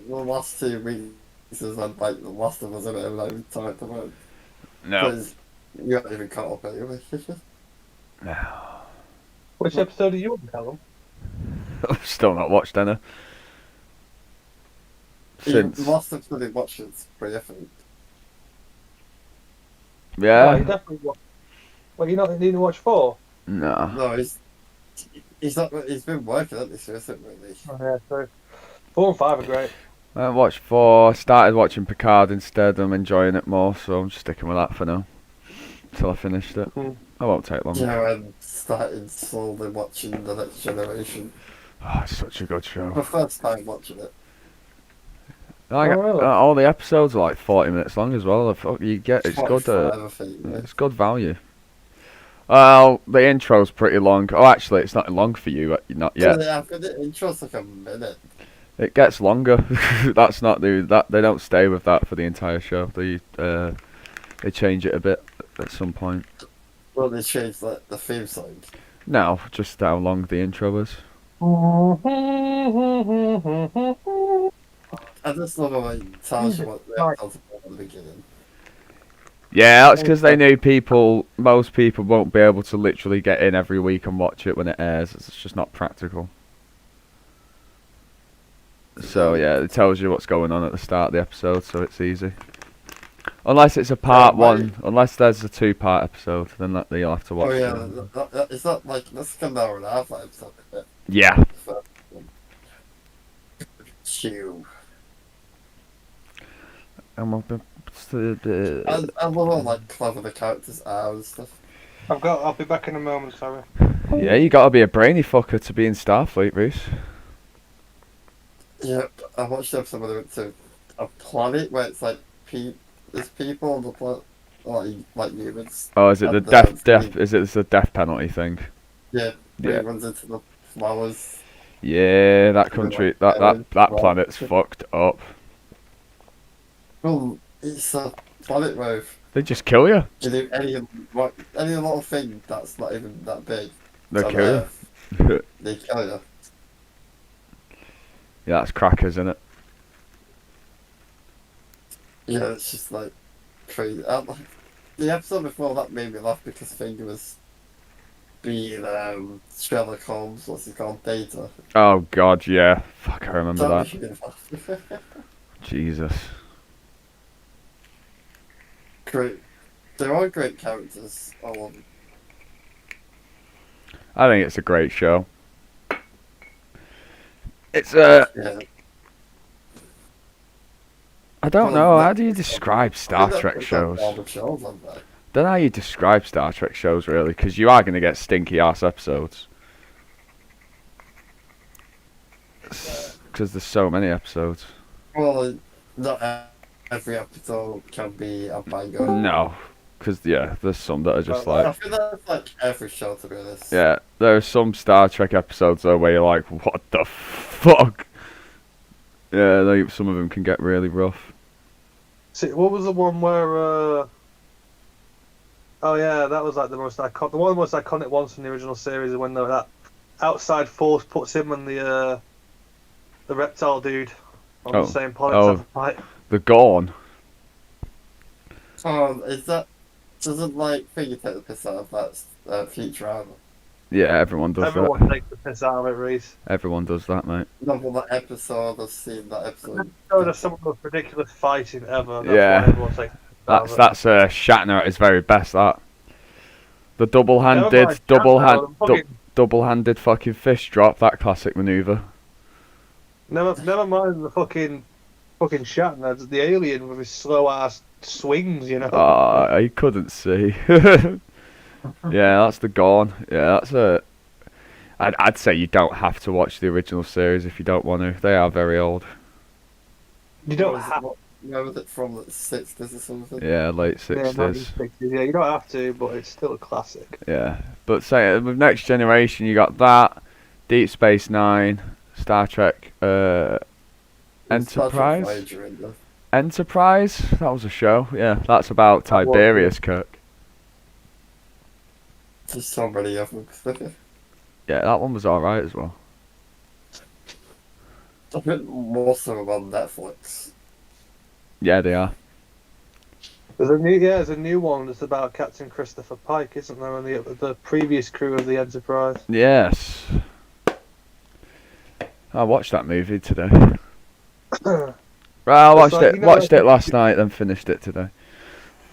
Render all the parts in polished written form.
the last 2 weeks is when like the Last of Us in it, and I'm talked about No. because you haven't even caught up anyway. No. Which episode are you on, Callum? I've still not watched any The since. last episode I watched is pretty different. Oh, you Yeah. definitely watch. Well, you not need to watch four. No. No, he's not. He's been working at this, isn't really. Oh, yeah, so 4 and 5 are great. I watched 4. Started watching Picard instead. I'm enjoying it more, so I'm just sticking with that for now until I finished it. Mm. I won't take long. Yeah, I'm starting slowly watching the Next Generation. Oh, it's such a good My show. first time watching it. Like, Oh, really? all the episodes are like 40 minutes long as well. You get it's good. 45, I think. Yeah. It's good value. Well, the intro's pretty long. Oh, actually, it's not long for you. Not yet. Yeah, I think the intro's like a minute. It gets longer. That's not that they don't stay with that for the entire show. They change it a bit at some point. Well, they changed like the theme song. No, just how long the intro is. I just love how it tells you what the Right. episode's about at the beginning. Yeah, that's because they knew most people won't be able to literally get in every week and watch it when it airs. It's just not practical. So yeah, it tells you what's going on at the start of the episode, so it's easy. Unless it's a part one, unless there's a 2-part episode, then you'll have to watch. Oh yeah, is that like that's kind of hour and a half episode? Yeah. The first one. Chew. And I love how like clever the characters are and stuff. I'll be back in a moment. Sorry. yeah, you gotta be a brainy fucker to be in Starfleet, Reese. Yeah, I watched the episode where they went to a planet where it's like there's people on the planet like humans. Oh, is it the And, death? Is it the death penalty thing? Yeah, where Yeah. he runs into the flowers. Yeah, that country, that Well, planet's fucked up. Well, it's a planet where if They just kill you. you do any little thing that's not even that big They on kill Earth, you. they kill you. Yeah, that's crackers, isn't it? Yeah, it's just like crazy. The episode before that made me laugh because Finger was being Sherlock Holmes, what's he called, Data. Oh God, yeah. Fuck, I remember That that. made me laugh. Jesus. Great. They're all great characters, all of them. I think it's a great show. It's Yeah. I don't Well, know. that- How do you describe Star Trek shows? All the shows on there. Don't know how you describe Star Trek shows really, because you are going to get stinky ass episodes. Because there's so many episodes. Well, not every episode can be a banger. No, because yeah, there's some that are just I like feel that's like every show, to be honest. yeah. There are some Star Trek episodes though where you're like, what the fuck? Yeah, some of them can get really rough. See, what was the one where? Oh yeah, that was like the most iconic. The one of the most iconic ones from the original series, is when that outside force puts him and the reptile dude on the same planet to have a fight. The Gorn. Is that doesn't like Finger take the piss out of that Futurama? Yeah, everyone does Everyone that. takes the piss out of it, Reese. Everyone does that, mate. No, but that episode, I've seen that episode. There's some of the most ridiculous fighting ever. That's Yeah. why everyone takes the piss out of it. That's Shatner at his very best. That the double-handed, Never mind, fucking- double-handed fucking fist drop. That classic maneuver. Never mind the fucking Shatner, the alien with his slow ass swings, you know. I couldn't see. Yeah, that's the Gorn. Yeah, that's a. I'd say you don't have to watch the original series if you don't want to. They are very old. You don't have Where was it from? The 60s or something? Yeah, late yeah, 60s. 1960s, yeah, you don't have to, but it's still a classic. Yeah, but say with Next Generation, you got that, Deep Space Nine, Star Trek, Enterprise. Voyager in there. Enterprise. That was a show. Yeah, that's about That was, Tiberius Kirk. Just so many of them. Yeah, that one was alright as well. I think most of them on Netflix. Yeah, they are. There's a new one that's about Captain Christopher Pike, isn't there? And the previous crew of the Enterprise. Yes. I watched that movie today. Right, I It's watched like, it. Watched it last night, then finished it today.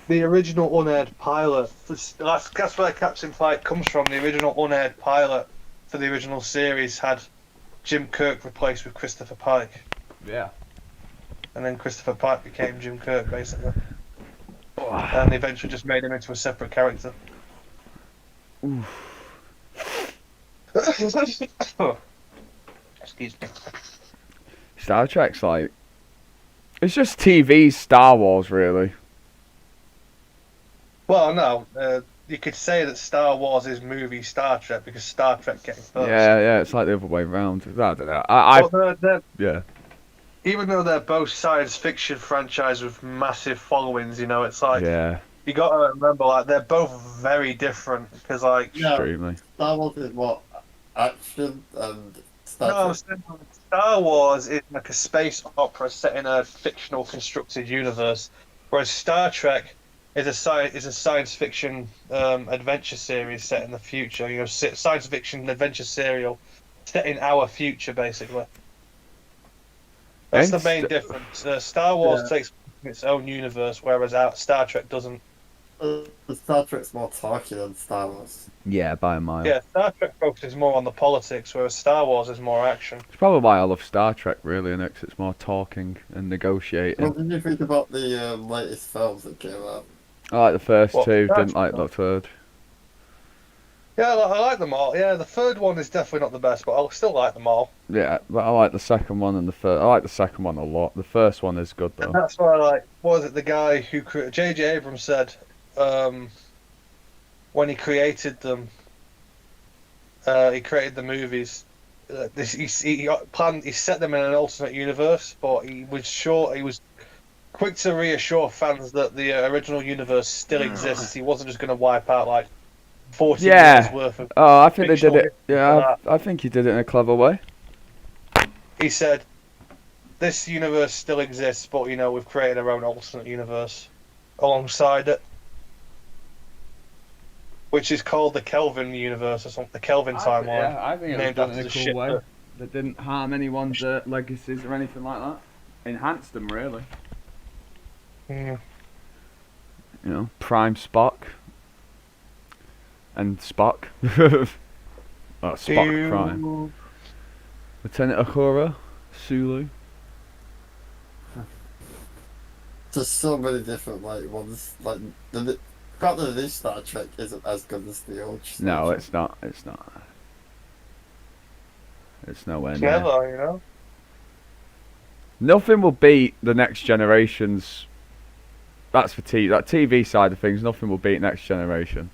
the original unaired pilot. That's where Captain Pike comes from. The original unaired pilot for the original series had Jim Kirk replaced with Christopher Pike, Yeah. and then Christopher Pike became Jim Kirk basically, and they eventually just made him into a separate character. Excuse me. Star Trek's like, it's just TV Star Wars, really. Well, no, you could say that Star Wars is movie Star Trek because Star Trek came first. Yeah, it's like the other way around. I don't know. But Yeah. even though they're both science fiction franchises with massive followings, it's like Yeah, you got to remember, like they're both very different because, like, Yeah, extremely. Star Wars is what action and no, Star Trek. Star Wars is like a space opera set in a fictional constructed universe, whereas Star Trek is a science fiction adventure series set in the future. Science fiction adventure serial set in our future, basically. That's the main difference. Star Wars takes its own universe, whereas Star Trek doesn't. Star Trek's more talky than Star Wars. Yeah, by a mile. Yeah, Star Trek focuses more on the politics, whereas Star Wars is more action. It's probably why I love Star Trek, really, and it's more talking and negotiating. What did you think about the latest films that came out? I like the first What, two, Star didn't Trek? like the third. Yeah, I like them all. Yeah, the third one is definitely not the best, but I'll still like them all. Yeah, but I like the second one and the third. I like the second one a lot. The first one is good, And though. that's why I like. What was it? The guy who J.J. Abrams said when he created them, he created the movies. He set them in an alternate universe, but he was quick to reassure fans that the original universe still exists. He wasn't just going to wipe out like 40 Yeah. years worth of. Oh, I think they did fictional it. Yeah, I think he did it in a clever way. He said, "This universe still exists, but we've created our own alternate universe alongside it, which is called the Kelvin universe or something. The Kelvin timeline. I think named after the ship that- That didn't harm anyone's legacies or anything like that. Enhanced them, really. Yeah. You know, Prime Spock. And Spock. Oh, Spock Prime. Lieutenant Uhura. Sulu. There's so many different ones. Like the fact that this Star Trek isn't as good as the old. No, Trek. it's not. It's not. It's nowhere near. Clever, Nothing will beat the next generation's. That's for that TV side of things. Nothing will beat Next Generation.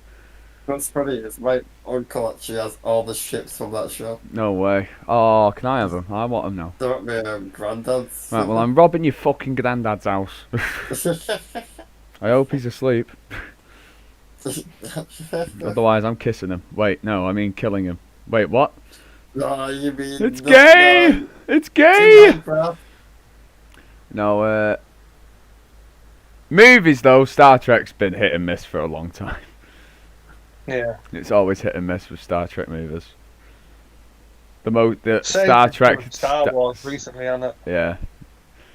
What's funny is my uncle actually has all the ships from that show. No way. Oh, can I have them? I want them now. They're at my granddad's. Right, well, I'm robbing your fucking granddad's house. I hope he's asleep. Otherwise, I'm kissing him. Wait, no, I mean killing him. Wait, what? No, you mean It's gay! It's gay! No, movies though, Star Trek's been hit and miss for a long time. Yeah. It's always hit and miss with Star Trek movies. The Same Star with Trek, Star Wars recently, on it. yeah,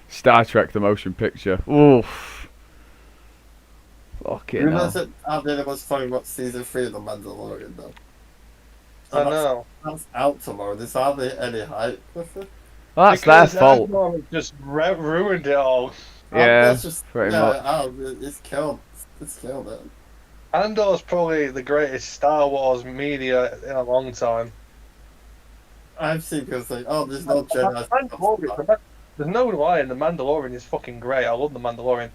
Star Trek the motion picture. Oof. Fucking Realize hell. that I really was talking about season 3 of The Mandalorian though. I know. That's out tomorrow. There's hardly any hype. Well, that's Because their fault. Andor just ruined it all. Yeah, That's just, pretty much. It's killed. It's killed it. Andor's probably the greatest Star Wars media in a long time. I've seen people say, "Oh, there's no Jedi." There's no lying. The Mandalorian is fucking great. I love the Mandalorian.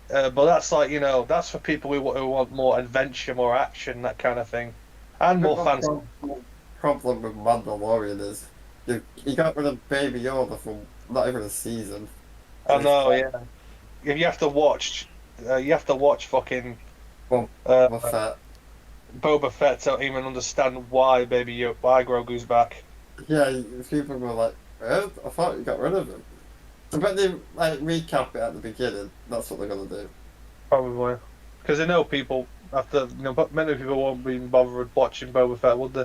But that's like, that's for people who want more adventure, more action, that kind of thing, and more fancy. Problem with Mandalorian is you got rid of Baby Yoda from not even a season. I know, yeah. You have to watch. You have to watch fucking Boba Fett. Boba Fett to even understand why why Grogu's back. Yeah, people were like, I thought you got rid of him. I bet they like recap it at the beginning. That's what they're gonna do. Probably. Because they know people, after, but many people won't be bothered watching Boba Fett, would they?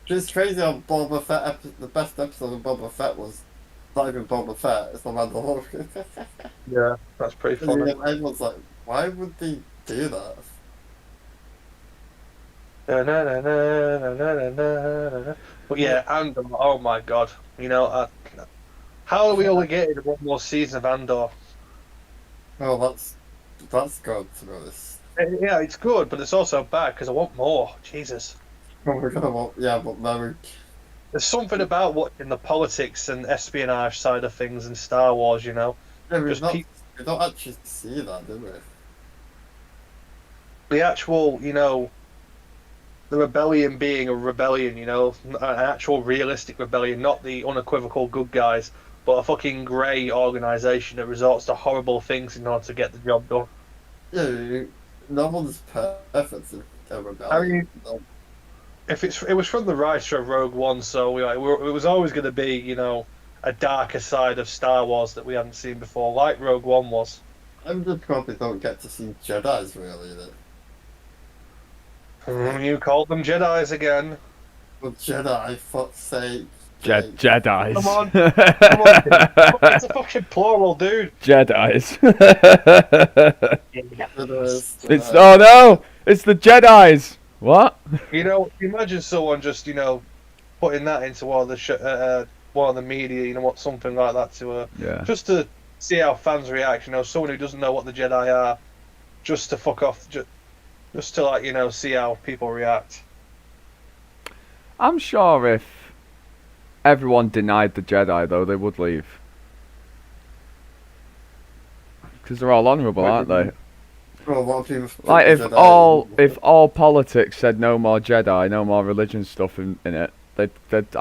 It's crazy how Boba Fett, the best episode of Boba Fett was not even Boba Fett, it's the Mandalorian. Yeah, that's pretty funny. Everyone's like, why would they do that? But yeah, Andor, oh my god. How are we only getting one more season of Andor? Oh, that's good to be honest. Yeah, it's good, but it's also bad because I want more. Jesus. Oh my god, well, yeah, but no, There's something about watching the politics and espionage side of things in Star Wars, yeah, Just we don't actually see that, do we? the actual, the rebellion being a rebellion, an actual realistic rebellion, not the unequivocal good guys, but a fucking grey organisation that resorts to horrible things in order to get the job done. Yeah, no one's perfect in a rebellion. I mean, No. it was from the writer of Rogue One, so it was always going to be, a darker side of Star Wars that we hadn't seen before, like Rogue One was. I just probably don't get to see Jedi's really. You called them Jedi's again. But Jedi, fuck's sake. Jedis. Come on, come on, it's a fucking plural, dude. Jedis. Jedi's, It's oh no! It's the Jedis. What? Imagine someone just putting that into one of the media, what something like that to Yeah. just to see how fans react. Someone who doesn't know what the Jedi are, just to fuck off, just to see how people react. I'm sure if everyone denied the Jedi, though, they would leave. Because they're all honourable, aren't they? Well, a lot of people Like think Jedi if all politics said no more Jedi, no more religion stuff in it, I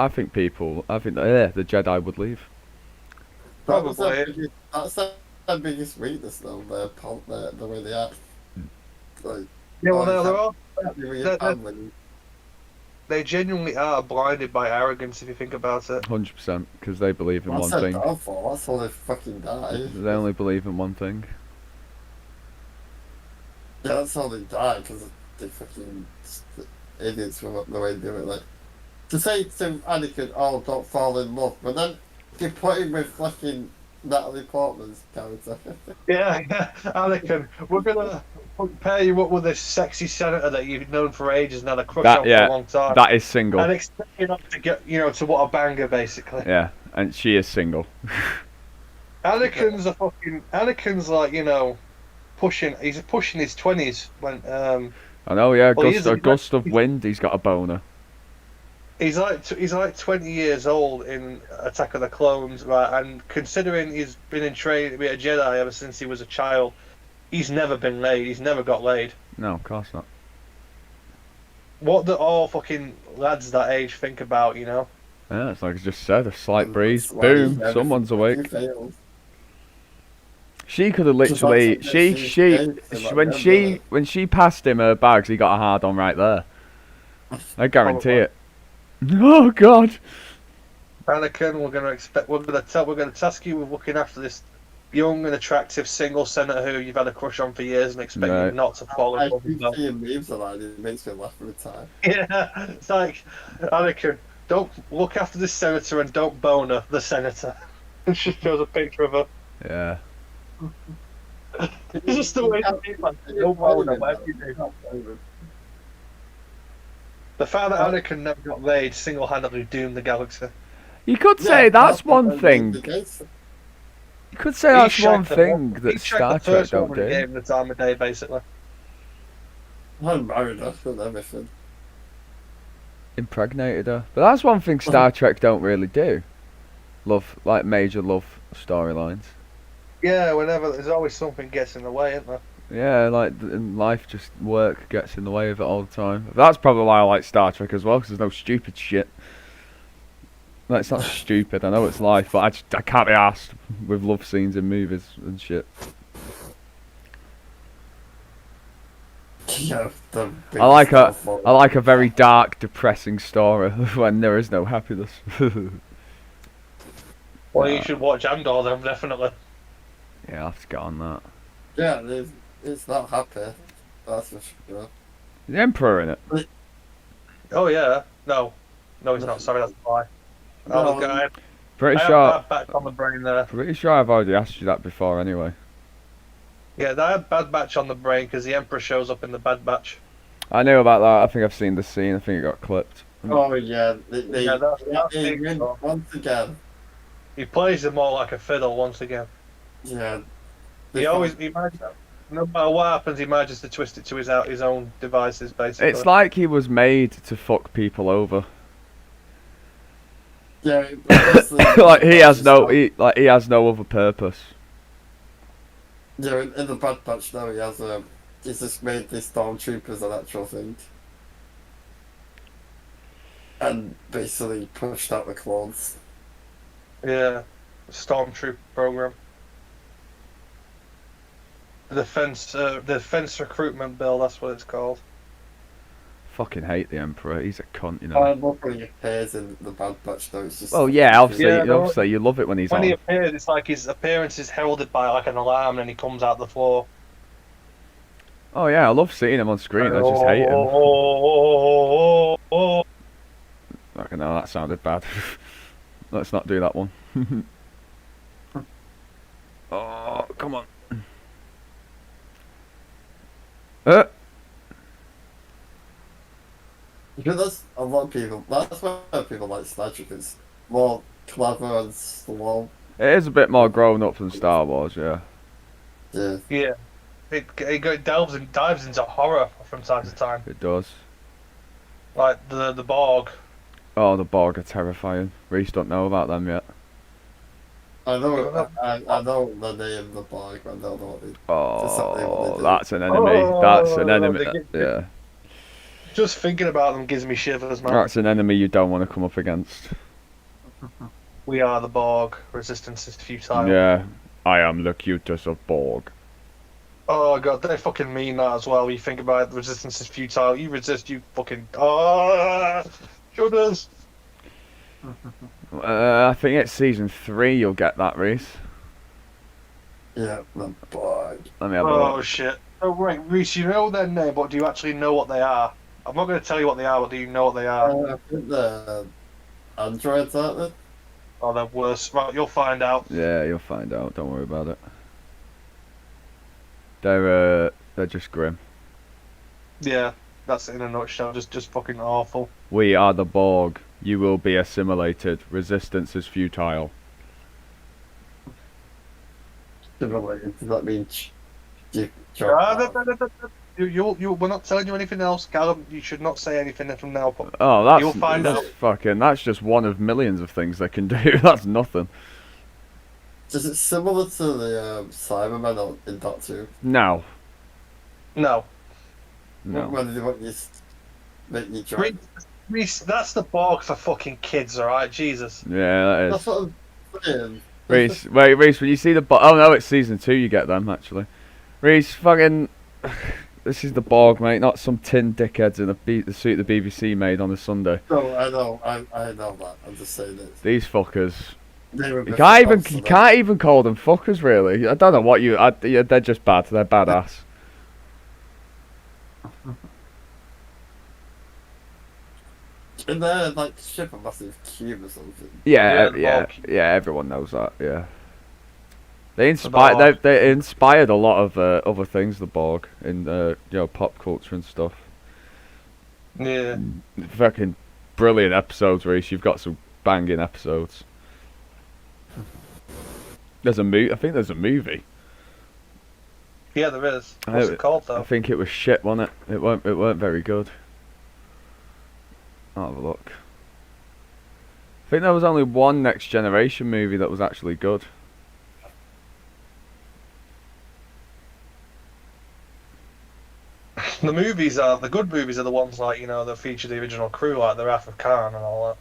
think the Jedi would leave. Probably. That's their biggest weakness, though. The way they act. Like, Yeah, well, oh, they're all. They genuinely are blinded by arrogance if you think about it. 100%, because they believe in What's one their thing. downfall? That's how they fucking die. They only believe in one thing. Yeah, that's how they die, because they fucking idiots with the way they do it. Like, to say to Anakin, oh, don't fall in love, but then you put him with fucking Natalie Portman's character. Yeah, Anakin, we're gonna pair you up with this sexy senator that you've known for ages and had a crush on for a long time. That is single. And expect you not to get, to what a banger, basically. Yeah, and she is single. Anakin's like, he's pushing his 20s when, I know, yeah, Well, a gust of wind, he's got a boner. he's like 20 years old in Attack of the Clones, right? And considering he's been in training to be a Jedi ever since he was a child, he's never been laid. He's never got laid. No, of course not. What do all fucking lads that age think about, Yeah, it's like I just said, a slight breeze, That's why boom, he someone's awake. He failed. She could have literally, when she passed him her bags, he got a hard on right there. I guarantee it. Oh God! Anakin, we're gonna task you with looking after this young and attractive single senator who you've had a crush on for years and expect you not to fall in I love with keep them. seeing memes of that. It makes me laugh every time. Yeah, it's like, Anakin, don't look after this senator and don't boner the senator. And she shows a picture of her. Yeah. It's just the way people don't boner, whatever you do. The fact that Anakin never got laid single-handedly doomed the galaxy. You could say that's one thing. The case. You could say that's one thing that Star Trek don't He do. gave him the time of day, basically. I'm married up and everything. Impregnated her. But that's one thing Star Trek don't really do. Love, like major love storylines. Yeah, whenever there's always something gets in the way, isn't there? Yeah, like in life, just work gets in the way of it all the time. That's probably why I like Star Trek as well, because there's no stupid shit. Like, it's not stupid, I know it's life, but I can't be asked with love scenes in movies and shit. Yeah, I like a very dark, depressing story when there is no happiness. Well, you should watch Andor then, definitely. Yeah, I'll have to get on that. Yeah, it's not happy. That's for sure. The Emperor in it. Oh yeah, no, he's not. Sorry, that's a lie. I was No, going. Pretty I have sure. Bad Batch on the brain there. Pretty sure I've already asked you that before. Anyway. Yeah, I had Bad Batch on the brain because the Emperor shows up in the Bad Batch. I knew about that. I think I've seen the scene. I think it got clipped. oh yeah, That's they big, win though. once again. He plays it more like a fiddle once again. Yeah, He manages, no matter what happens, he manages to twist it to his own devices, basically. It's like he was made to fuck people over. yeah. Like he has no other purpose. Yeah, in the Bad Batch now he's just made the stormtroopers an actual thing. And basically pushed out the clones. Yeah, Stormtrooper program. The defense recruitment bill. That's what it's called. Fucking hate the Emperor. He's a cunt, you know. I love when he appears in the Bad Batch though, it's just... Oh yeah, obviously, Yeah, obviously you love it when he's When on. he appears, it's like his appearance is heralded by like an alarm, and he comes out the floor. Oh yeah, I love seeing him on screen. I just hate him. Okay, no, that sounded bad. Let's not do that one. Oh, come on. Because that's a lot of people, that's why people like Star Trek, it's more clever and slow. It is a bit more grown up than Star Wars, yeah. Yeah. Yeah, it dives into horror from time to time, It does. like the Borg. Oh, the Borg are terrifying. Reese don't know about them yet. I know the name of the Borg, but I don't know exactly what Oh, they do. that's an enemy. That's an Oh, enemy. they Yeah, Just thinking about them gives me shivers, man. that's an enemy you don't want to come up against. We are the Borg. Resistance is futile. Yeah, I am the cutest of Borg. Oh god, they fucking mean that as well. You think about it, resistance is futile. You resist, you fucking shudders. I think it's season 3 you'll get that, Reese. Yeah, the Borg. Let me have a Oh look. shit. Oh right, Reese, you know their name, but do you actually know what they are? I'm not going to tell you what they are, but do you know what they are? I think the androids, aren't they? Oh, they're worse. Right, you'll find out. Yeah, you'll find out. Don't worry about it. They're just grim. Yeah, that's it in a nutshell. Just fucking awful. We are the Borg. You will be assimilated. Resistance is futile. Does that mean We're not telling you anything else, Callum. You should not say anything from now on. Oh, You'll find out. that's just one of millions of things they can do. That's nothing. Is it similar to the Cybermen in Doctor Who? No. No. No. When they want you make you join. Reese, that's the Borg for fucking kids, alright? Jesus. Yeah, that That's is. what I'm saying. Reese, wait, Reese, when you see the oh no, it's season 2 you get them, actually. Reese, fucking... This is the Borg, mate, not some tin dickheads in the suit the BBC made on a Sunday. No, I know that. I'm just saying it. These fuckers... They were You can't even call them fuckers, really. I don't know what yeah, they're just bad. They're badass. And they're like ship a massive cube or something. Yeah, Yeah, yeah, everyone knows that. Yeah, they Borg. they inspired a lot of other things. The Borg in pop culture and stuff. Yeah. Fucking brilliant episodes, Reese. You've got some banging episodes. There's a I think there's a movie. Yeah, there is. What's it called, I though? think it was shit, wasn't it? It weren't very good. I'll have a look. I think there was only one Next Generation movie that was actually good. The good movies are the ones like, that feature the original crew, like the Wrath of Khan and all that.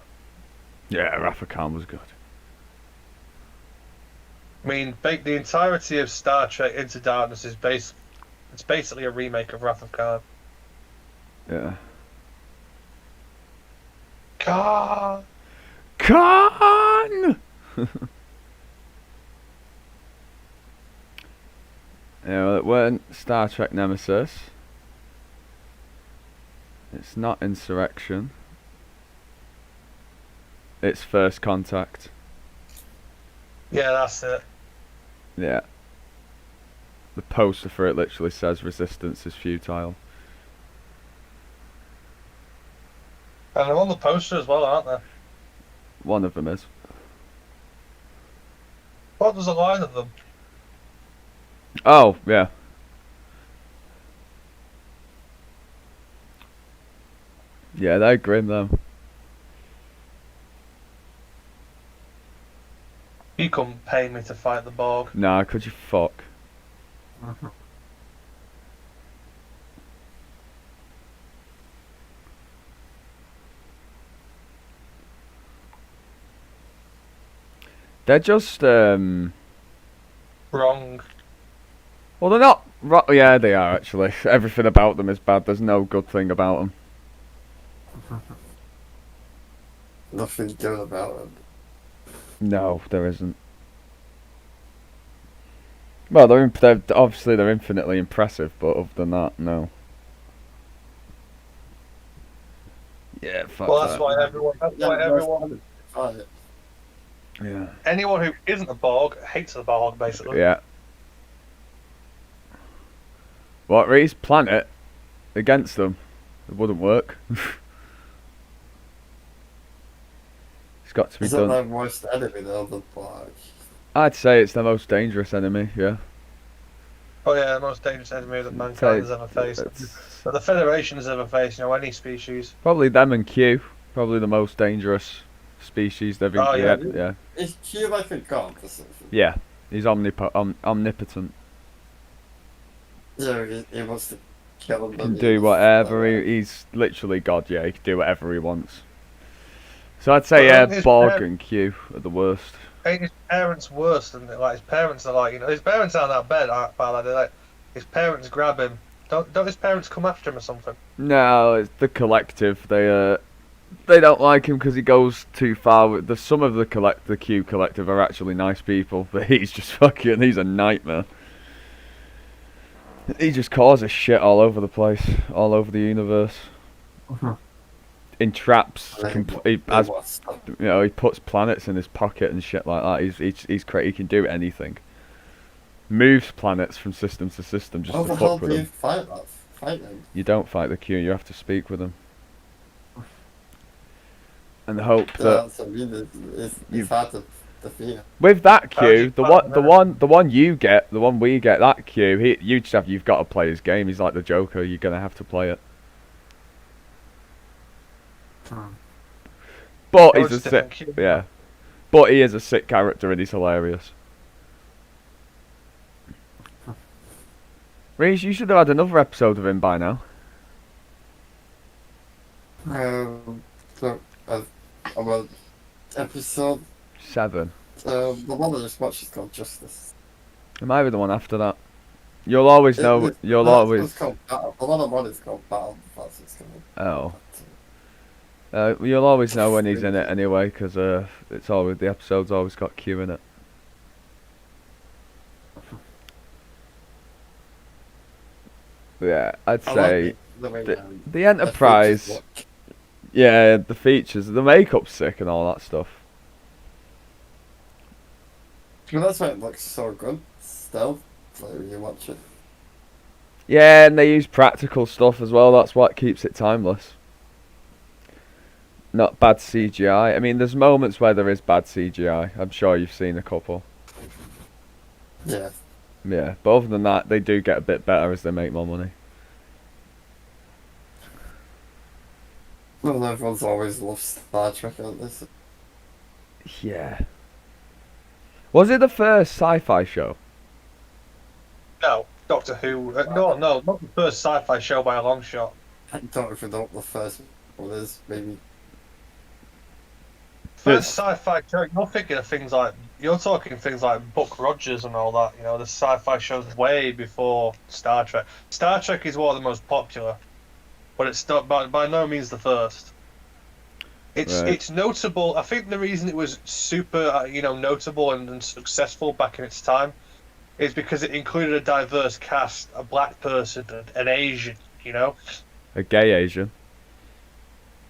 Yeah, Wrath of Khan was good. I mean, the entirety of Star Trek Into Darkness is it's basically a remake of Wrath of Khan. Yeah. Khan! Khan! Yeah, well, it weren't Star Trek Nemesis. It's not Insurrection. It's First Contact. Yeah, that's it. Yeah. The poster for it literally says resistance is futile. And they're on the poster as well, aren't they? One of them is. What was the line of them? Oh, yeah. Yeah, they're grim though. You couldn't pay me to fight the Borg. Nah, could you fuck? They're just Wrong. well, they're not. Yeah, they are actually. Everything about them is bad. There's no good thing about them. Nothing good about it. No, there isn't. Well, they're obviously they're infinitely impressive, but other than that, no. Yeah, fuck Well, that's that. why everyone. That's why everyone. Right. Yeah. Anyone who isn't a Borg hates the Borg, basically. Yeah. What, Reese? Planet against them? It wouldn't work. It's got to be Is that done. their worst enemy though, the Borg? I'd say it's the most dangerous enemy. Yeah. Oh yeah, the most dangerous enemy that mankind has ever faced. That the Federation has ever faced. You know, any species. Probably them and Q. Probably the most dangerous species they've. Oh, yeah. Yeah. Is Q like a god or something? Yeah. He's omnipotent. Yeah, he wants to kill him. He can do whatever. He's literally God. Yeah, he can do whatever he wants. So I'd say Well, yeah, Borg and Q are the worst. Ain't his parents worse than like his parents are like, you know, his parents aren't that bad, they're like his parents grab him. Don't his parents come after him or something? No, it's the collective. They don't like him because he goes too far. Some of the Q collective are actually nice people, but he's just fucking. He's a nightmare. He just causes shit all over the place, all over the universe. Entraps. He puts planets in his pocket and shit like that. He's crazy. He can do anything. Moves planets from system to system just How to the hell fuck with do you them. fight them? You don't fight the Q. You have to speak with them. And hope that That's what I mean. It's hard to defeat. with that How do Q, you the fight one you get, the one we get, that Q, you've got to play his game. He's like the Joker. You're gonna have to play it. But Or he's a just different sick, Q. yeah. But he is a sick character and he's hilarious. Reese, you should have had another episode of him by now. So, I'm on episode. 7. The one I just watched is called Justice. It might be the one after that. You'll always know. You'll always. It's called Battle. The one I'm on is called Battle. That's what it's called. Oh. You'll always know when he's in it anyway, because it's always the episode's always got Q in it. Yeah, I'd say the Enterprise. Yeah, the features, the makeup's sick and all that stuff. That's why it looks so good. Still, like when you watch it. Yeah, and they use practical stuff as well. That's what keeps it timeless. Not bad CGI. I mean, there's moments where there is bad CGI. I'm sure you've seen a couple. Yeah. Yeah, but other than that, they do get a bit better as they make more money. Well, everyone's always loved Star Trek, haven't they? Yeah. Was it the first sci-fi show? No, Doctor Who. No, not the first sci-fi show by a long shot. I don't even know what the first one is. Maybe. First sci-fi show. You're talking things like Buck Rogers and all that. You know, the sci-fi shows way before Star Trek. Star Trek is one of the most popular, but it's not by no means the first. It's notable. I think the reason it was super, notable and successful back in its time is because it included a diverse cast, a black person, an Asian. You know. A gay Asian.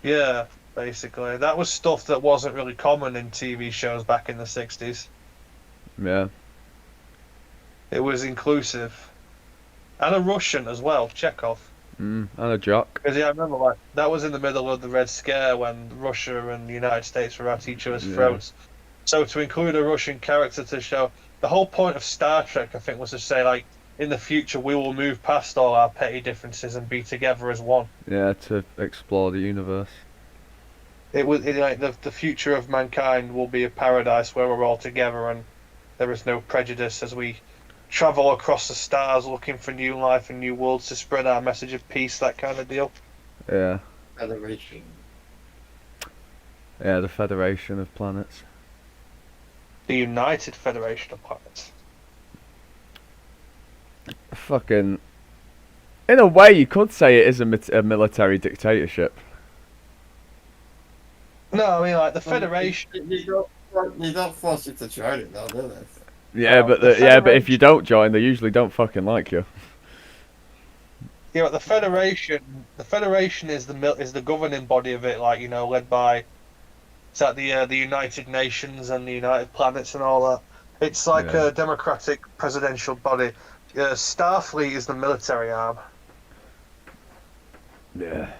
Yeah, basically. That was stuff that wasn't really common in TV shows back in the 60s. Yeah. It was inclusive. And a Russian as well, Chekhov. And a jock. Because, yeah, I remember, like, that was in the middle of the Red Scare when Russia and the United States were at each other's throats. So to include a Russian character to show... The whole point of Star Trek, I think, was to say, like, in the future we will move past all our petty differences and be together as one. Yeah, to explore the universe. Like the future of mankind will be a paradise where we're all together and there is no prejudice as we travel across the stars looking for new life and new worlds to spread our message of peace, that kind of deal. Yeah. Federation. Yeah, the Federation of Planets. The United Federation of Planets. Fucking... In a way, you could say it is a military dictatorship. No, I mean, like, the Federation... You don't force you to join it, though, do they? Yeah, Well, but if you don't join, they usually don't fucking like you. Yeah, but the Federation is the governing body of it, like, you know, led by... It's like the United Nations and the United Planets and all that. It's like Yeah. a democratic presidential body. Starfleet is the military arm. Yeah.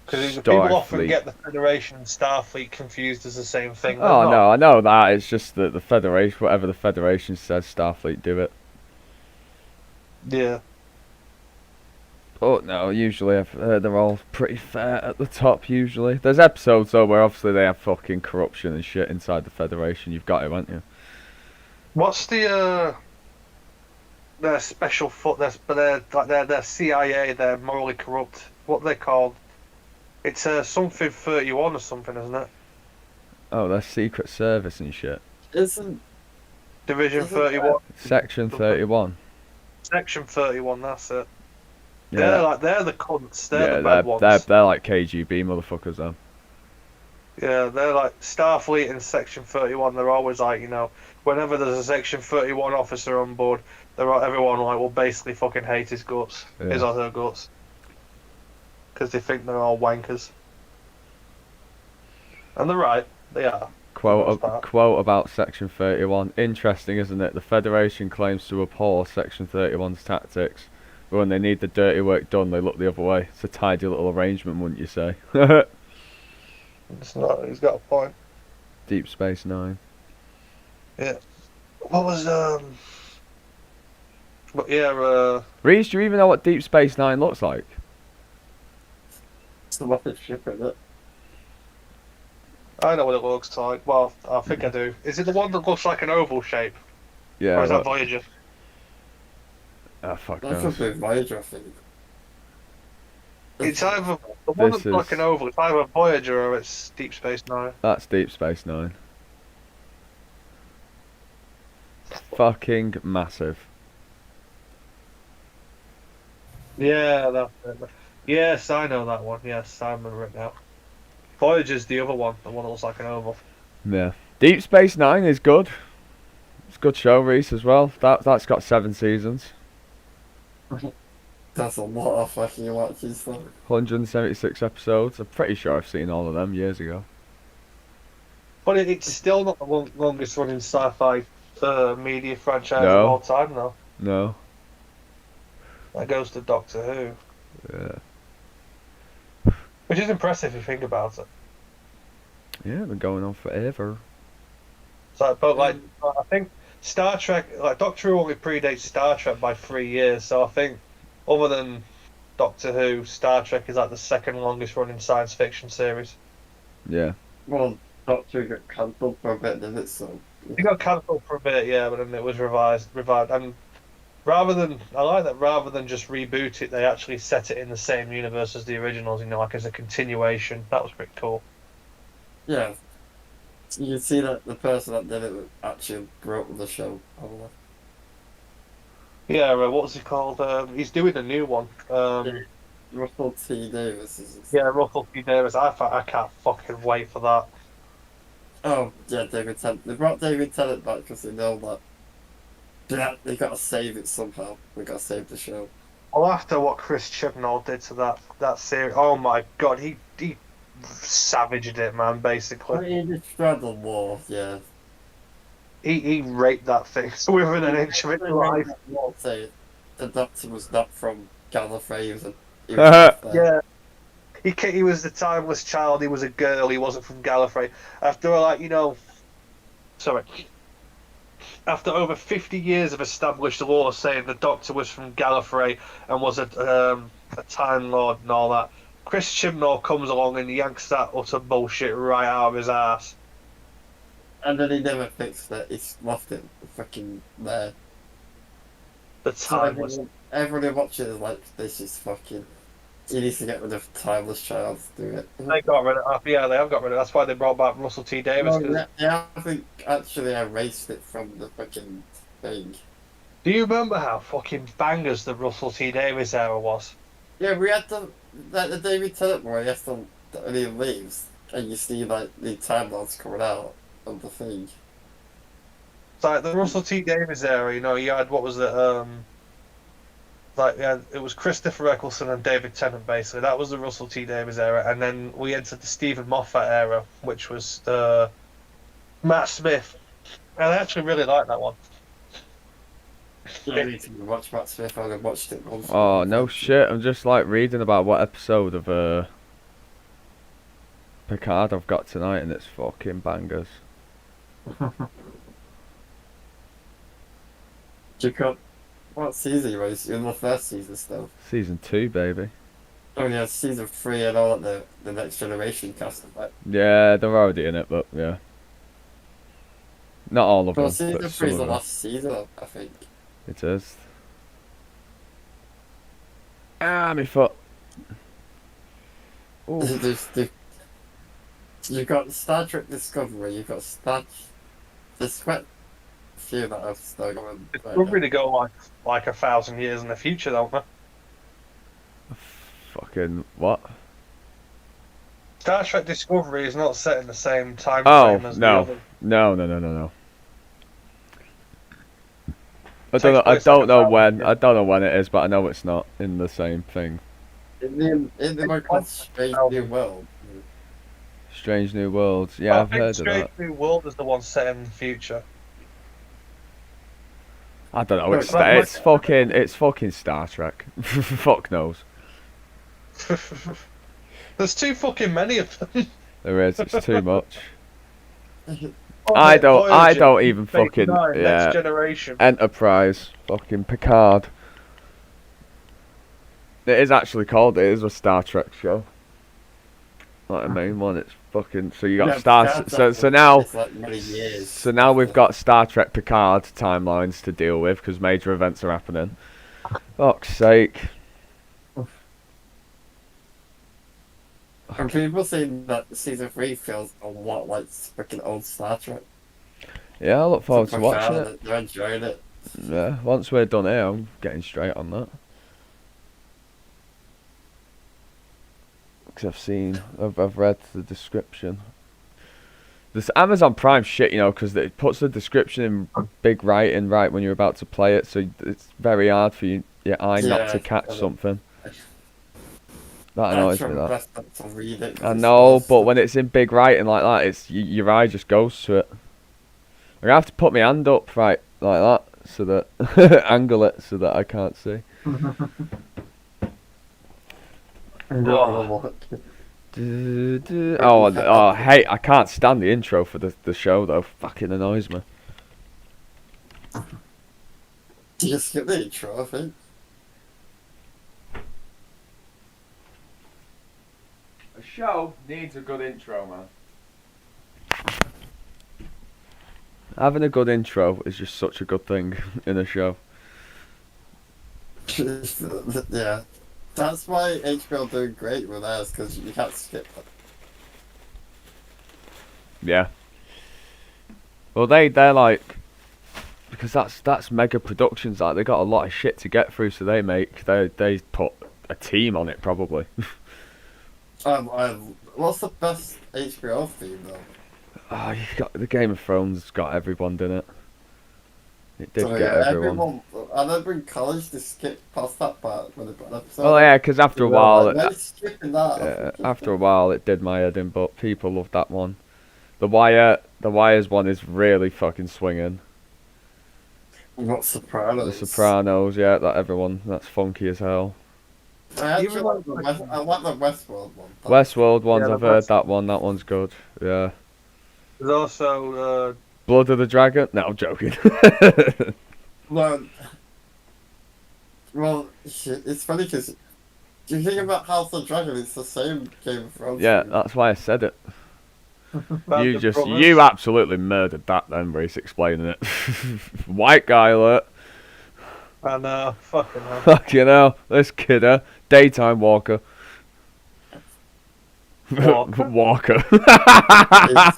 Because people often Starfleet. get the Federation and Starfleet confused as the same thing. They're Oh not. no, I know that. It's just that the Federation, whatever the Federation says, Starfleet do it. Yeah. But no, usually I've heard they're all pretty fair at the top. Usually, there's episodes though where obviously they have fucking corruption and shit inside the Federation. You've got it, haven't you? What's their special foot? Their CIA. They're morally corrupt. What are they called? It's something 31 or something, isn't it? Oh, they're Secret Service and shit. Isn't Division 31, Section 31. Section 31. That's it. Yeah, They're the cunts. They're yeah, the bad ones. they're like KGB motherfuckers though. Yeah, they're like Starfleet and Section 31. They're always like, you know, whenever there's a Section 31 officer on board, everyone like will basically fucking hate his guts, Yeah. his or her guts, because they think they're all wankers. And they're right, they are. Quote about Section 31. Interesting, isn't it? The Federation claims to abhor Section 31's tactics, but when they need the dirty work done, they look the other way. It's a tidy little arrangement, wouldn't you say? It's not. He's got a point. Deep Space Nine. Yeah. What was But yeah. Reese, do you even know what Deep Space Nine looks like? it's the weapon ship, isn't it? I know what it looks like. Well, I think I do. Is it the one that looks like an oval shape, Yeah. or is that Voyager? Oh fuck That's knows. a bit Voyager, I think. It's either the one This that's like is- an oval. It's either Voyager or it's Deep Space Nine. That's Deep Space Nine. Fucking massive. Yeah, that's it. Yes, I know that one. Yes, I remember it now. Voyager's the other one, the one that looks like an oval. Yeah. Deep Space Nine is good. It's a good show, Reese, as well. That's got 7 seasons. That's a lot of fucking watches, though. 176 episodes. I'm pretty sure I've seen all of them years ago. But it's still not the longest running sci-fi media franchise No. of all time, though. No. That goes to Doctor Who, Yeah. which is impressive if you think about it. Yeah, been going on forever. So, but like, I think Star Trek, like Doctor Who, only predates Star Trek by 3 years. So I think, other than Doctor Who, Star Trek is like the second longest running science fiction series. Yeah. Well, Doctor Who got cancelled for a bit, didn't it? So. It got cancelled for a bit, yeah, but then it was revived. And I like that rather than just reboot it, they actually set it in the same universe as the originals. You know, like as a continuation. That was pretty cool. Yeah. You can see that the person that did it actually wrote the show, probably. Yeah, what was he called? He's doing a new one. Russell T. Davis is his... Yeah, Russell T Davis. I can't fucking wait for that. Oh, yeah, David Tennant. They brought David Tennant back because they know that Yeah, they gotta save it somehow. We gotta save the show. Well, after what Chris Chibnall did to that series, oh my god, he savaged it, man. Basically, But he destroyed the wall, yeah. he raped that thing within an inch of its They made life. that wall say the Doctor was not from Gallifrey, he was left there. Yeah, he was the timeless child. He was a girl. He wasn't from Gallifrey. After like sorry, after over 50 years of established law saying the Doctor was from Gallifrey and was a Time Lord and all that, Chris Chibnall comes along and yanks that utter bullshit right out of his ass. And then he never fixed it, he's left it fucking there. The So timeless. everyone who watches it is like, this is fucking. He needs to get rid of Timeless Child to do it. They got rid of. Yeah, they have got rid of. That's why they brought back Russell T Davies. No, they haven't actually erased it from the fucking thing. Do you remember how fucking bangers the Russell T Davies era was? Yeah, we had the David Tennant where he has to, when he leaves, and you see like the Time Lords coming out of the thing. It's like the Russell T Davies era. You had what was it? It was Christopher Eccleston and David Tennant basically. That was the Russell T Davies era, and then we entered the Stephen Moffat era, which was Matt Smith. And I actually really like that one. You need to watch Matt Smith. I watched it once. Oh no shit! I'm just like reading about what episode of Picard I've got tonight, and it's fucking bangers. Jacob, what season was you in the first season still? Season 2, baby. Oh yeah, season 3 and all the Next Generation cast of that. Yeah, they're already in it, but yeah. Not all of Well, them, season but 3 some is of the them. last season, I think. It is. Ah, my foot. Ooh. You've got Star Trek Discovery, you've got there's quite a few that have still going. Discovery to go like 1,000 years in the future, don't they? Fucking what? Star Trek Discovery is not set in the same time Oh, frame as the no. other. No. I Takes don't know. I place like don't know 1,000 when. years. I don't know when it is, but I know it's not in the same thing. In the one called Strange New World. Strange New Worlds. Yeah, I've I think heard of Strange that. New World is the one set in the future. I don't know. No, It's fucking Star Trek. Fuck knows. There's too fucking many of them. There is. It's too much. Oh, I Voyager, don't even Phase fucking. 9, Yeah. Next Generation. Enterprise. Fucking Picard. It is actually called. It is a Star Trek show. Like a main one. It's fucking. So you got Yeah, Star. Picard's So now. it's like many years. So now we've got Star Trek Picard timelines to deal with because major events are happening. Fuck's sake. And people saying that season 3 feels a lot like freaking old Star Trek. Yeah, I look forward to So watching profound it. that They're enjoying it. Yeah, once we're done here, I'm getting straight on that. Because I've read the description. This Amazon Prime shit, because it puts the description in big writing right when you're about to play it, so it's very hard for your eye not to catch something. That annoys me. That. To read it, I know, but when it's in big writing like that, your eye just goes to it. I have to put my hand up right like that so that angle it so that I can't see. Hey, I can't stand the intro for the show though. Fucking annoys me. You skip the intro, I think. A show needs a good intro, man. Having a good intro is just such a good thing in a show. Yeah. That's why HBO doing great with theirs, because you can't skip it. Yeah. Well, they're like, because that's mega productions. Like they got a lot of shit to get through, so they put a team on it probably. What's the best HBO theme though? Oh, you've got the Game of Thrones got everyone in it. It did So get yeah, everyone. I remember in college they skipped past that part when they put an episode Well, on. yeah, because after a And they were while, like, why are you skipping that? I think after a while, it did my head in. But people loved that one. The Wire's one is really fucking swinging. What The Sopranos? Sopranos, yeah, that's funky as hell. I Even actually like I like the Westworld one. Westworld ones, Yeah, the I've heard best. that one. That one's good. Yeah. There's also Blood of the Dragon? No, I'm joking. No, well, shit, it's funny because do you think about House of Dragon? It's the same Game of Thrones Yeah, thing. that's why I said it. Band of Brothers. You absolutely murdered that then, Reese, explaining it. White guy alert. And fucking hell. Fuck, you know, this kidder, daytime walker. Walker? Walker. It's,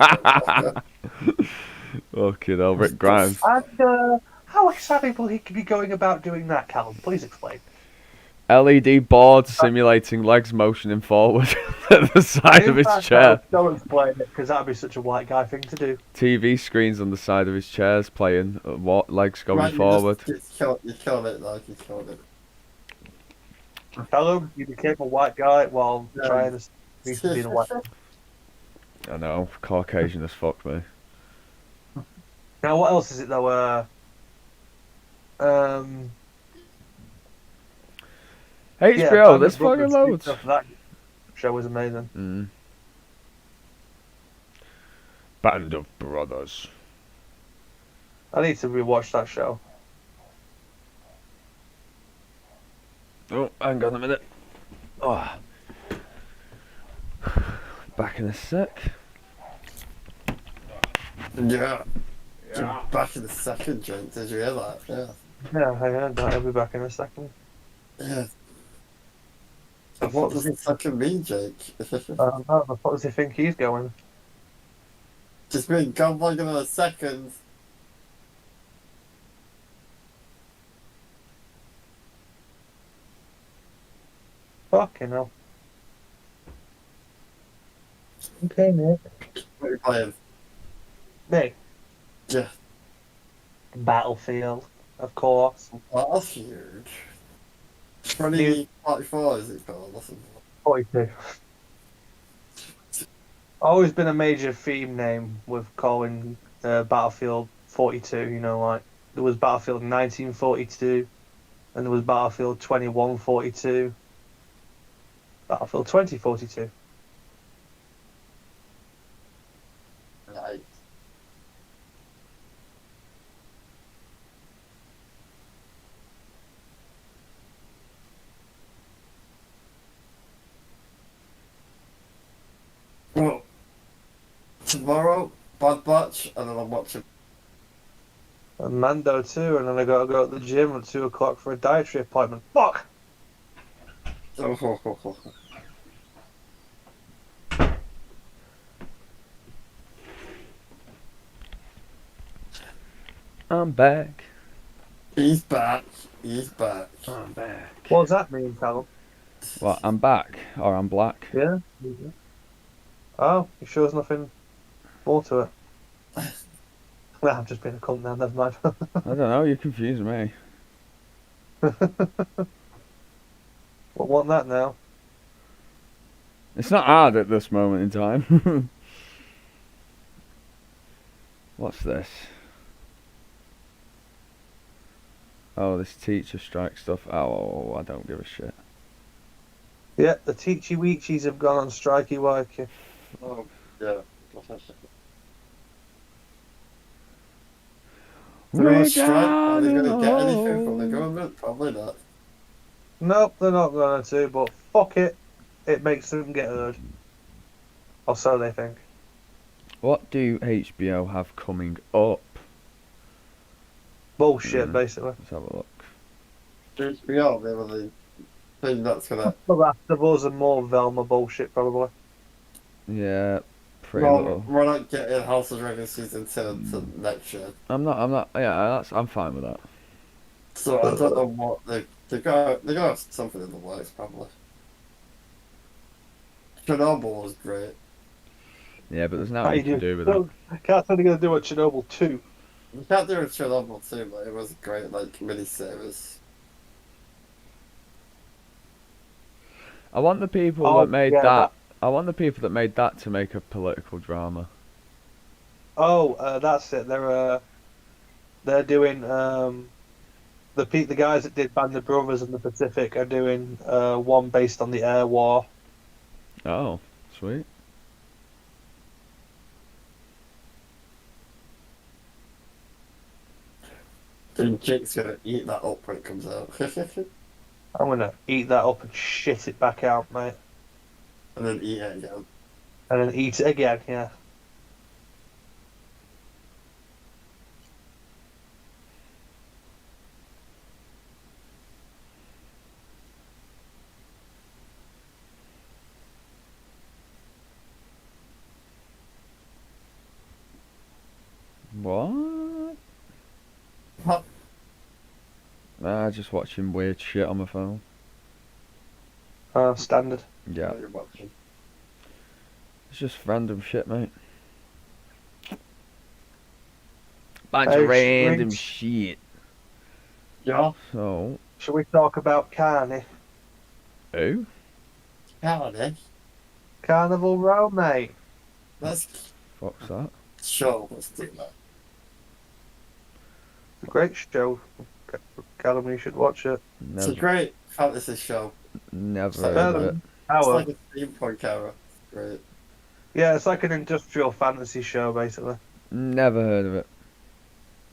Fucking hell, Rick Grimes. And how exactly will he be going about doing that, Callum? Please explain. LED board simulating legs motioning forward at the side of In his fact, chair. don't explain it, because that'd be such a white guy thing to do. TV screens on the side of his chairs playing, legs going right, forward. you killed it, like you killed it. Callum, you became a white guy while Yeah. trying to be being a white guy. I know, Caucasian as fuck, me. Now, what else is it though? HBO, yeah, Band there's of Brothers, fucking loads. That show was amazing. Mm. Band of Brothers. I need to rewatch that show. Oh, hang on a minute. Oh. Back in a sec. Yeah. Back in the second drink, did you hear that? Yeah. Yeah, I heard that. I'll be back in a second. Yeah. And what does the second mean, Jake? How the fuck does he think he's going? Just mean come back in a second. Fucking hell. Okay, Nick. What are you playing? Me. Yeah. Battlefield, of course. Oh, that's huge. 2044 is it called? That's 42. Always been a major theme name with calling Battlefield 42. You know, like there was Battlefield 1942, and there was Battlefield 2142, Battlefield 2042. Right. Well, tomorrow, Bad Batch, and then I'm watching. And Mando too, and then I gotta go to the gym at 2 o'clock for a dietary appointment. Fuck! I'm back. He's back. He's back. I'm back. What does that mean, Callum? What, I'm back? Or I'm black? Yeah? Oh, you sure there's nothing more to it? Nah, I'm just being a cunt now, never mind. I don't know, you're confusing me. What want that now? It's not hard at this moment in time. What's this? Oh, this teacher strike stuff. Oh, I don't give a shit. Yeah, the Teachy Weechies have gone on strikey wikey. Oh, yeah. They're on strike. Are they going to get anything from the government? Probably not. Nope, they're not going to, but fuck it. It makes them get heard. Or so they think. What do HBO have coming up? Bullshit, basically. Let's have a look. We are the only thing that's going to. The Last of Us and more Velma bullshit, probably. Yeah, pretty Well, little. we're not getting House of Dragon season 2 until next year. I'm not, I'm fine with that. So I don't know what they got something in the works, probably. Chernobyl was great. Yeah, but there's nothing to do with it. Can't say they're going to do a Chernobyl 2. You can't do a Chernobyl too, but it was a great like mini-series. I want the people that Oh made yeah, that. I want the people that made that to make a political drama. that's it. They're doing the guys that did Band of Brothers and the Pacific are doing one based on the air war. Oh, sweet. And Jake's gonna eat that up when it comes out. I'm gonna eat that up and shit it back out, mate, And then eat it again. and then eat it again. Yeah. What? What? Just watching weird shit on my phone. Standard. Yeah, You're watching. it's just random shit, mate. Bunch Hey, of random Reece, shit. Yeah? So, shall we talk about Carney? who? Carney? Carnival Row, mate. Let's Fuck's that? show. Let's do that. It's a great show. Callum, you should watch it. It's a Never, great fantasy show. never like- heard of it. It's Hour. like a steampunk era. Great. Yeah, it's like an industrial fantasy show, basically. Never heard of it.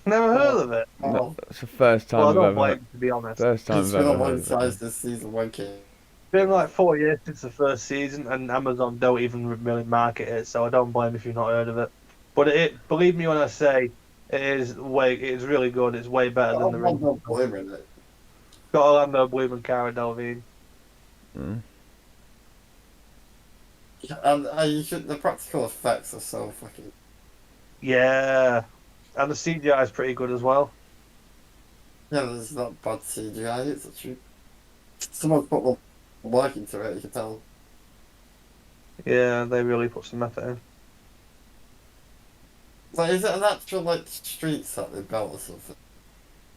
Never heard of it. Oh, No, it's the first time Well, I I've don't ever blame heard. you, to be honest. First time it's I've been ever on one heard of size it. this season, one kid. It's been like 4 years since the first season, and Amazon don't even really market it, so I don't blame if you've not heard of it. But believe me when I say, it's really good. It's way better than the One original. Bloom in it. Got Orlando Bloom and Cara Delevingne. Mm. And the practical effects are so fucking. Yeah, and the CGI is pretty good as well. Yeah, there's not bad CGI. It's actually. Someone put more work into it, you can tell. Yeah, they really put some effort in. Like, is it an actual, like, street set they built or something?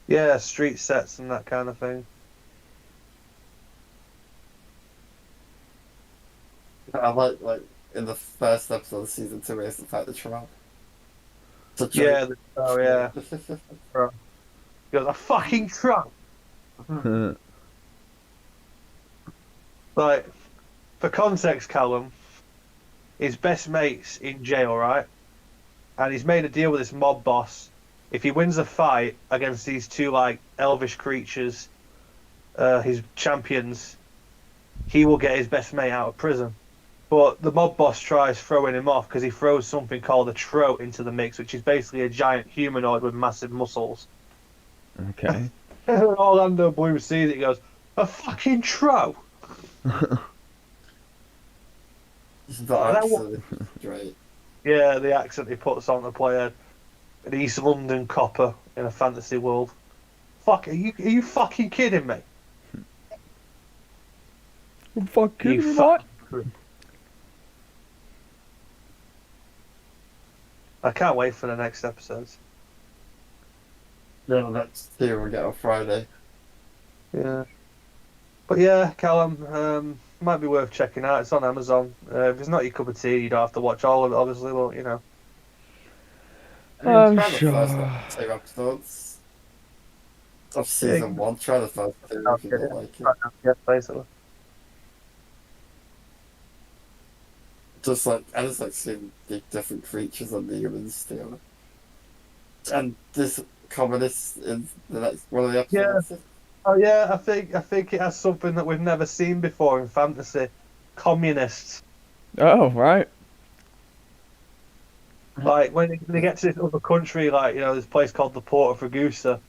Yeah, street sets and that kind of thing. I like in the first episode of season 2, it's the fact that Trump. Yeah, oh yeah. He goes, a fucking truck. Like, for context, Callum, his best mate's in jail, right? And he's made a deal with this mob boss. If he wins a fight against these two, like, elvish creatures, his champions, he will get his best mate out of prison. But the mob boss tries throwing him off because he throws something called a trout into the mix, which is basically a giant humanoid with massive muscles. Okay. And Orlando Bloom sees it, he goes, a fucking trout? It's not That actually great. Yeah, the accent he puts on to play an East London copper in a fantasy world. Fuck, are you fucking kidding me? I'm fucking You right. fucking... I can't wait for the next episodes. Yeah, the next 2 will get on Friday. Yeah. But yeah, Callum, might be worth checking out. It's on Amazon. If it's not your cup of tea, you don't have to watch all of it, obviously, but, you know. I'm Try the sure. first 2 episodes of season 1. Try the first 2 if you don't like it. Yeah, basically. I just like seeing the different creatures and the humans together. And this communist in the next one of the episodes. Oh yeah, I think it has something that we've never seen before in fantasy. Communists. Oh, right. Like when they get to this other country, like, you know, this place called the Port of Ragusa,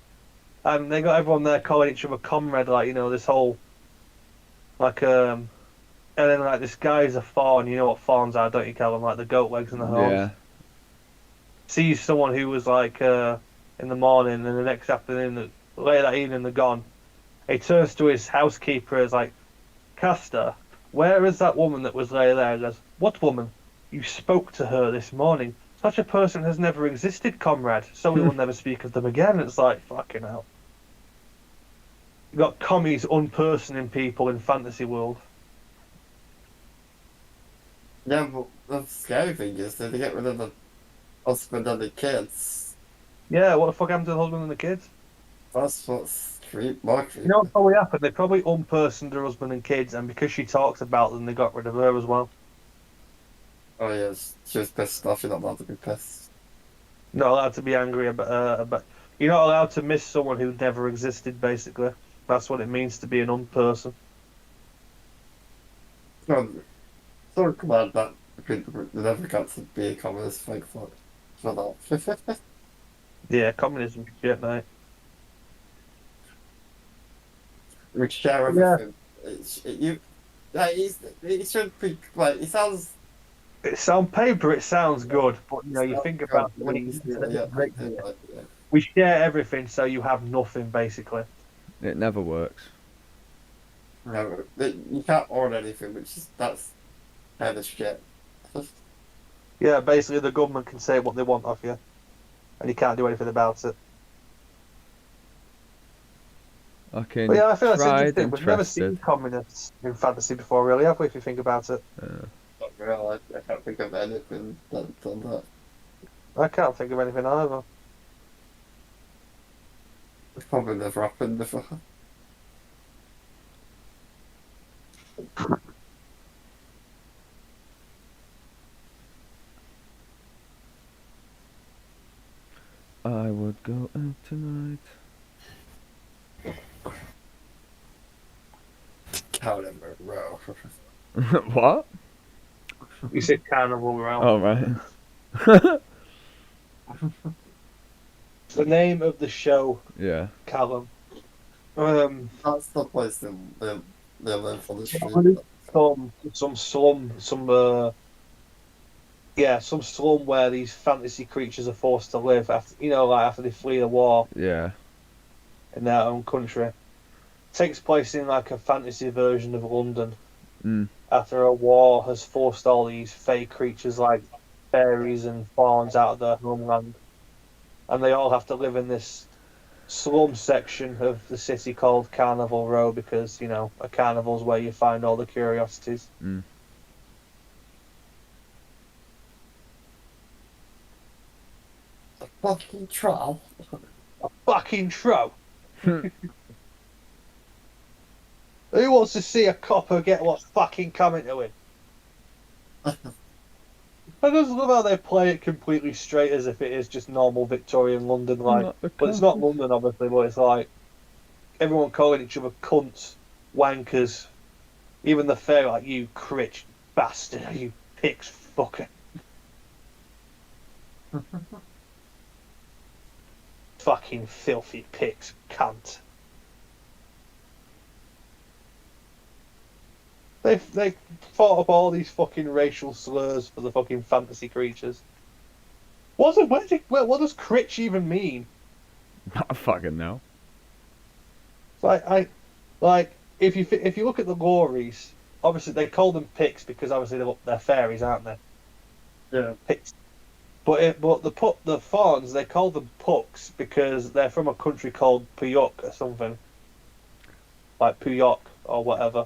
and they got everyone there calling each other comrade, like, you know, this whole like and then like this guy's a fawn, you know what fawns are, don't you, Callum? Like the goat legs and the horns. Yeah. Sees someone who was like in the morning, and the next afternoon, later that evening, they're gone. He turns to his housekeeper as like, Castor, where is that woman that was there? He goes, what woman? You spoke to her this morning. Such a person has never existed, comrade, so we will never speak of them again. It's like, fucking hell. You got commies unpersoning people in fantasy world. Yeah, but the scary thing is that they get rid of the husband and the kids. Yeah, what the fuck happened to the husband and the kids? That's what's more You creepy. know what probably happened? They probably unpersoned her husband and kids, and because she talks about them, they got rid of her as well. Oh yeah, she was pissed off. You're not allowed to be pissed. Not allowed to be angry about. You're not allowed to miss someone who never existed. Basically, that's what it means to be an unperson. No, so glad that they never got to be a communist thing for that. Yeah, communism shit, mate. We share Yeah. everything. It should be like it sounds. It's on paper, it sounds good, but you think about it when we share everything, so you have nothing basically. It never works. No, you can't own anything, that's kind of shit. Yeah, basically the government can say what they want of you, and you can't do anything about it. Fucking But yeah, I feel that's tried interesting. and We've never seen trusted. communists in fantasy before, really, have we? If you think about it, Not real. I can't think of anything that's done that. I can't think of anything either. It's probably never happened before. I would go out tonight. Carnival Row. What? You said Carnival Row. Oh right. The name of the show, Yeah. Callum. That's the place they live on the street. Some slum, some slum where these fantasy creatures are forced to live after, after they flee the war Yeah. in their own country. Takes place in like a fantasy version of London Mm. after a war has forced all these fake creatures like fairies and fauns out of their homeland, and they all have to live in this slum section of the city called Carnival Row because a carnival's where you find all the curiosities. Mm. Fucking troll. Fucking tro. Who wants to see a copper get what's fucking coming to him? I just love how they play it completely straight as if it is just normal Victorian London, but it's not London, obviously, but it's like everyone calling each other cunts, wankers, even the fair, like, you critch bastard, you pig's fucker. Fucking filthy pigs, cunt. They thought up all these fucking racial slurs for the fucking fantasy creatures. What does critch even mean? I fucking know. Like if you look at the Lories, obviously they call them pigs because obviously they're fairies, aren't they? Yeah. Pigs. But the fawns, they call them pucks because they're from a country called Puyok or something, like Puyok or whatever.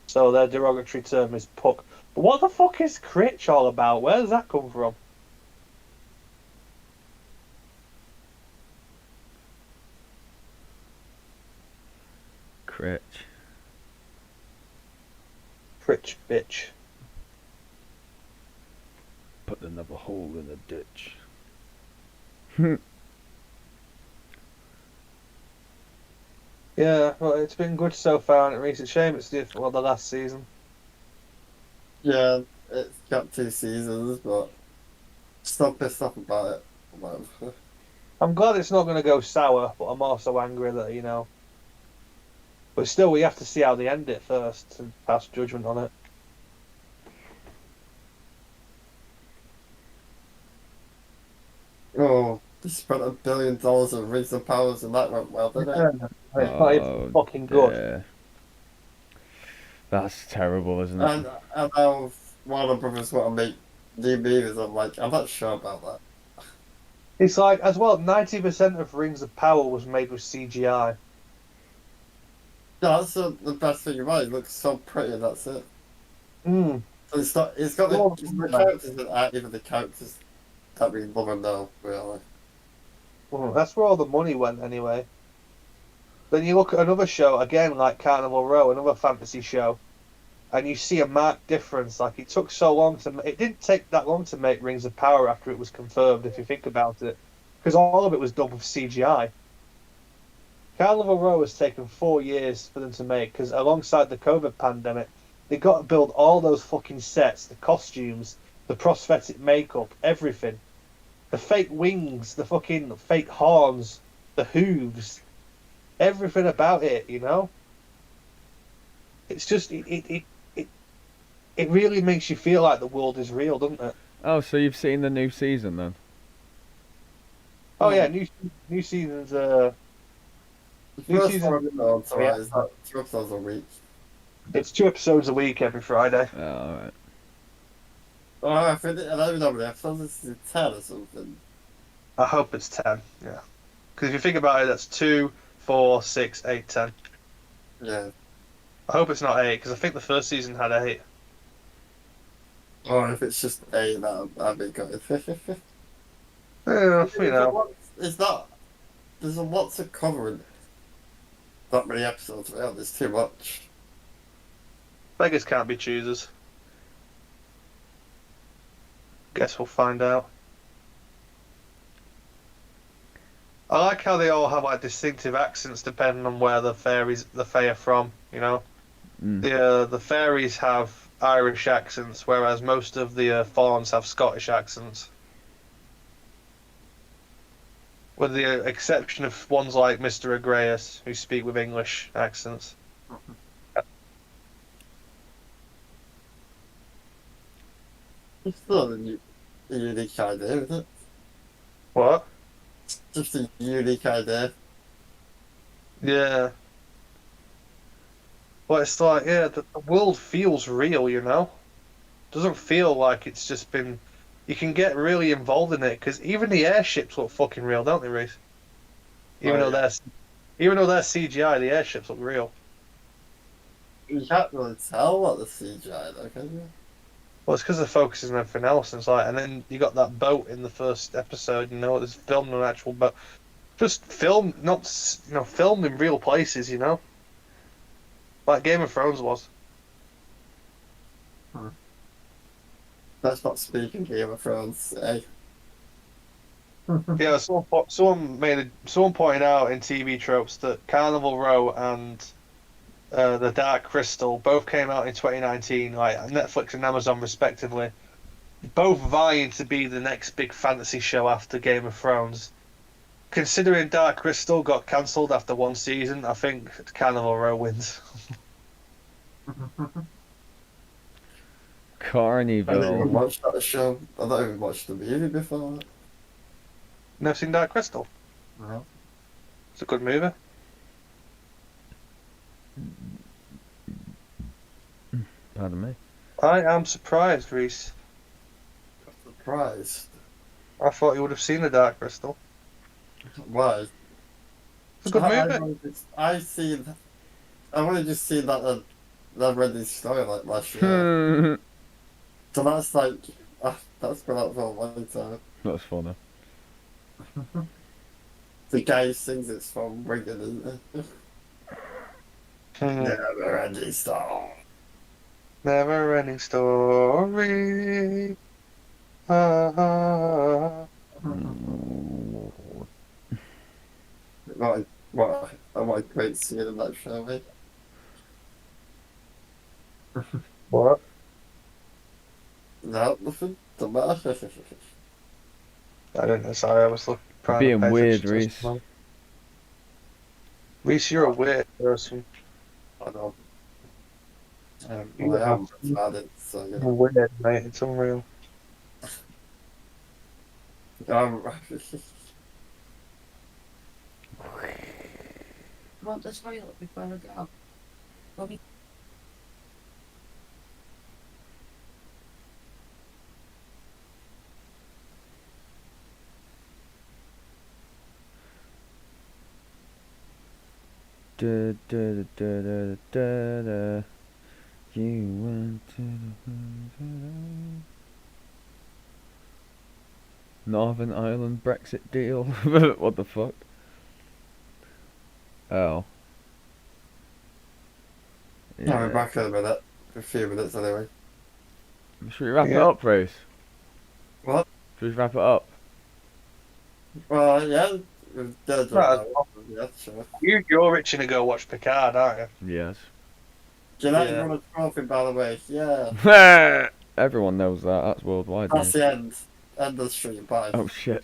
So their derogatory term is puck. But what the fuck is critch all about? Where does that come from? Critch. Critch bitch. Put another hole in the ditch. Yeah, well, it's been good so far, and it's a shame it's the last season. Yeah, it's got 2 seasons, but still pissed off about it. Whatever. I'm glad it's not going to go sour, but I'm also angry that. But still, we have to see how they end it first to pass judgment on it. Oh, they spent $1 billion on Rings of Powers and that went well, didn't it? It's not even fucking good. Yeah. That's terrible, isn't it? And now Warner Brothers want to make new movies. I'm like, I'm not sure about that. It's like, as well, 90% of Rings of Power was made with CGI. No, that's the best thing about it. It looks so pretty. That's it. Mm. So it's not. It's got Well, the characters that aren't even the characters that we love and know. Really. that's where all the money went anyway. Then you look at another show, again, like Carnival Row, another fantasy show, and you see a marked difference. Like, it took so long it didn't take that long to make Rings of Power after it was confirmed, if you think about it, because all of it was done with CGI. Carnival Row has taken 4 years for them to make, because alongside the COVID pandemic, they got to build all those fucking sets, the costumes, the prosthetic makeup, everything. The fake wings, the fucking fake horns, the hooves, everything about it, you know? It's just, it really makes you feel like the world is real, doesn't it? Oh, so you've seen the new season then? Oh Yeah. yeah, new seasons, The new first season. one, no, it's Yeah. alright. It's not 2 episodes a week. It's 2 episodes a week every Friday. Oh, alright. Oh, I think I don't even know the episodes. This is 10 or something. I hope it's 10, yeah. Because if you think about it, that's 2, 4, 6, 8, 10. Yeah. I hope it's not 8, because I think the first season had 8. Or if it's just 8, that'd be good. Yeah, you know. It's not. There's a lot to cover in that many episodes. Well, there's too much. Beggars can't be choosers. Guess we'll find out. I like how they all have like distinctive accents depending on where the fae are from. You know, Mm. the fairies have Irish accents, whereas most of the fauns have Scottish accents, with the exception of ones like Mr. Agreus, who speak with English accents. It's still a unique idea, isn't it? What? Just a unique idea. Yeah. Well, it's like, yeah, the world feels real, you know? Doesn't feel like it's just been. You can get really involved in it because even the airships look fucking real, don't they, Reese? Even Oh, though yeah. even though they're CGI, the airships look real. You can't really tell what the CGI though, can you? Well, it's because they're focusing on everything else. And it's like, and then you got that boat in the first episode. You know, it's filmed on an actual boat, just filmed, not filmed in real places. You know, like Game of Thrones was. That's not speaking Game of Thrones, eh? Yeah, someone pointed out in TV tropes that Carnival Row and The Dark Crystal both came out in 2019, like Netflix and Amazon respectively, both vying to be the next big fantasy show after Game of Thrones. Considering Dark Crystal got cancelled after one season, I think Carnival Row wins. I didn't Carnival. even watch that show. I don't even watch the movie before. Never seen Dark Crystal? No. It's a good movie. Pardon me. I am surprised, Reese. Surprised. I thought you would have seen the Dark Crystal. Why? It's a good movie. I've only just seen that I read this story like last year. So that's like that's been out for a long time. That's funny. The guy who sings it's from Wigan, isn't it? Never ending story. Never ending story. What a great scene in that show, mate. What? No, nothing. Don't matter. I don't know. Sorry, I was looking. You're being weird, Reese. Reese, you're a weird person. I know. You I am are- retarded, so You're weird, mate. It's unreal. yeah. Want the toilet before I go? da, da, da, da, da, da. You went to the Northern Ireland Brexit deal. What the fuck? Oh. Yeah. I'll be back in a minute. For a few minutes anyway. Should we wrap it Yeah. up, Bruce? What? Should we wrap it up? Well, yeah. We've done No, yeah, sure. you're itching to go watch Picard, aren't you? Yes. Gillette Yeah. won a trophy, by the way. Yeah. Everyone knows that. That's worldwide. That's Mate. the end. End of the stream. Bye. Oh shit.